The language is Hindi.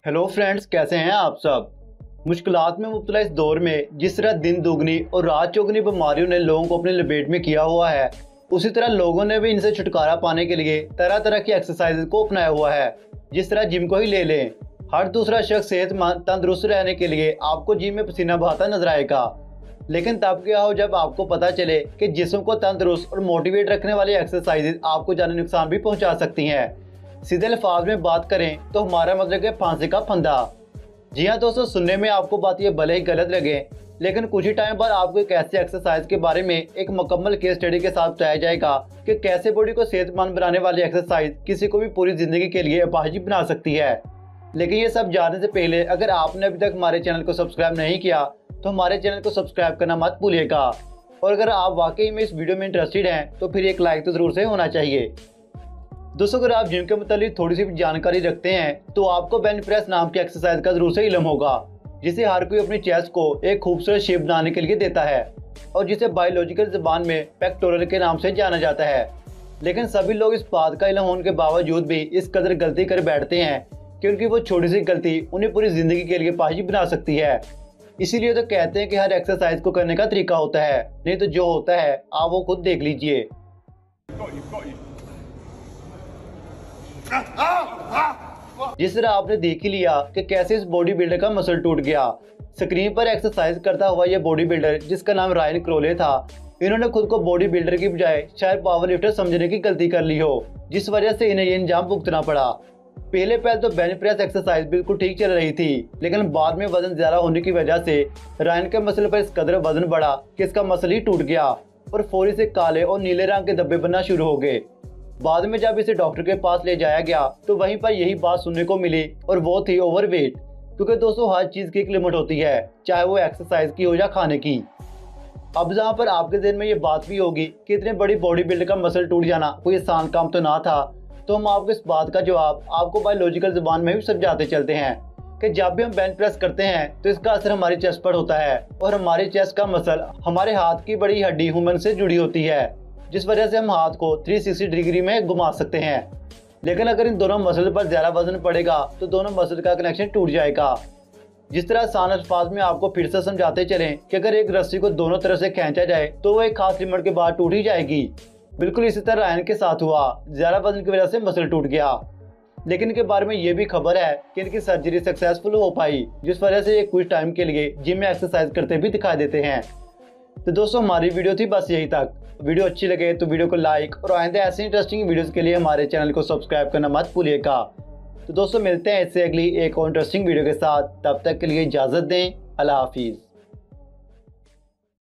हेलो फ्रेंड्स, कैसे हैं आप सब। मुश्किलात में मुब्तला इस दौर में जिस तरह दिन दुगनी और रात चौगनी बीमारियों ने लोगों को अपनी लपेट में किया हुआ है, उसी तरह लोगों ने भी इनसे छुटकारा पाने के लिए तरह तरह की एक्सरसाइज को अपनाया हुआ है। जिस तरह जिम को ही ले लें, हर दूसरा शख्स सेहतमंद तंदुरुस्त रहने के लिए आपको जिम में पसीना बहाता नजर आएगा। लेकिन तब क्या हो जब आपको पता चले कि जिस्म को तंदुरुस्त और मोटिवेट रखने वाली एक्सरसाइज आपको जाने नुकसान भी पहुंचा सकती हैं। सीधे अल्फाज में बात करें तो हमारा मतलब है फांसी का फंदा। जी हाँ दोस्तों, सुनने में आपको बात ये भले ही गलत लगे, लेकिन कुछ ही टाइम बाद आपको एक ऐसी एक्सरसाइज के बारे में एक मुकम्मल केस स्टडी के साथ बताया जाएगा कि कैसे बॉडी को सेहतमंद बनाने वाली एक्सरसाइज किसी को भी पूरी जिंदगी के लिए अपाहिज बना सकती है। लेकिन ये सब जानने से पहले अगर आपने अभी तक हमारे चैनल को सब्सक्राइब नहीं किया तो हमारे चैनल को सब्सक्राइब करना मत भूलिएगा। और अगर आप वाकई में इस वीडियो में इंटरेस्टेड हैं तो फिर एक लाइक तो ज़रूर से होना चाहिए। दोस्तों, अगर आप जिम के मुतालिक थोड़ी सी भी जानकारी रखते हैं तो आपको बेंच प्रेस नाम की एक्सरसाइज का जरूर से इल्म होगा, जिसे हर कोई अपनी चेस्ट को एक खूबसूरत शेप बनाने के लिए देता है और जिसे बायोलॉजिकल ज़बान में पेक्टोरल के नाम से जाना जाता है। लेकिन सभी लोग इस बात का इल्म होने के बावजूद भी इस कदर गलती कर बैठते हैं कि उनकी वो छोटी सी गलती उन्हें पूरी ज़िंदगी के लिए अपाहिज बना सकती है। इसीलिए तो कहते हैं कि हर एक्सरसाइज को करने का तरीका होता है, नहीं तो जो होता है आप वो खुद देख लीजिए। जिस तरह आपने देख ही लिया कि कैसे इस बॉडी बिल्डर का मसल टूट गया। स्क्रीन पर एक्सरसाइज करता हुआ यह बॉडी बिल्डर, जिसका नाम रायन क्रोले था, इन्होंने खुद को बॉडी बिल्डर की बजाय शायद पावर लिफ्टर समझने की गलती कर ली हो, जिस वजह से इन्हें ये इंजाम भुगतना पड़ा। पहले तो बेंच प्रेस एक्सरसाइज बिल्कुल ठीक चल रही थी, लेकिन बाद में वजन ज्यादा होने की वजह से रायन के मसल पर इस कदर वजन बढ़ा कि इसका मसल ही टूट गया और फौरी से काले और नीले रंग के धब्बे बनना शुरू हो गए। बाद में जब इसे डॉक्टर के पास ले जाया गया तो वहीं पर यही बात सुनने को मिली, और वो थी ओवरवेट। क्योंकि दोस्तों, हर चीज़ की एक लिमिट होती है, चाहे वो एक्सरसाइज की हो या खाने की। अब जहाँ पर आपके दिल में ये बात भी होगी कि इतने बड़ी बॉडी बिल्डर का मसल टूट जाना कोई आसान काम तो ना था, तो हम आपको इस बात का जवाब आपको बायोलॉजिकल ज़बान में भी समझाते चलते हैं कि जब भी हम बेंच प्रेस करते हैं तो इसका असर हमारी चेस्ट पर होता है, और हमारी चेस्ट का मसल हमारे हाथ की बड़ी हड्डी हुमन से जुड़ी होती है, जिस वजह से हम हाथ को 360 डिग्री में घुमा सकते हैं। लेकिन अगर इन दोनों मसल पर ज़्यादा वजन पड़ेगा तो दोनों मसल का कनेक्शन टूट जाएगा। जिस तरह आसान अल्फाज में आपको फिर से समझाते चलें कि अगर एक रस्सी को दोनों तरफ से खींचा जाए तो वो एक खास लिमिट के बाद टूट ही जाएगी। बिल्कुल इसी तरह रायन के साथ हुआ, ज़्यादा वजन की वजह से मसल टूट गया। लेकिन इनके बारे में ये भी खबर है कि इनकी सर्जरी सक्सेसफुल हो पाई, जिस वजह से ये कुछ टाइम के लिए जिम में एक्सरसाइज करते भी दिखाई देते हैं। तो दोस्तों, हमारी वीडियो थी बस यही तक। वीडियो अच्छी लगे तो वीडियो को लाइक और आइंदा ऐसे इंटरेस्टिंग वीडियोस के लिए हमारे चैनल को सब्सक्राइब करना मत भूलिएगा। तो दोस्तों, मिलते हैं इससे अगली एक और इंटरेस्टिंग वीडियो के साथ। तब तक के लिए इजाज़त दें। अल्लाह हाफिज़।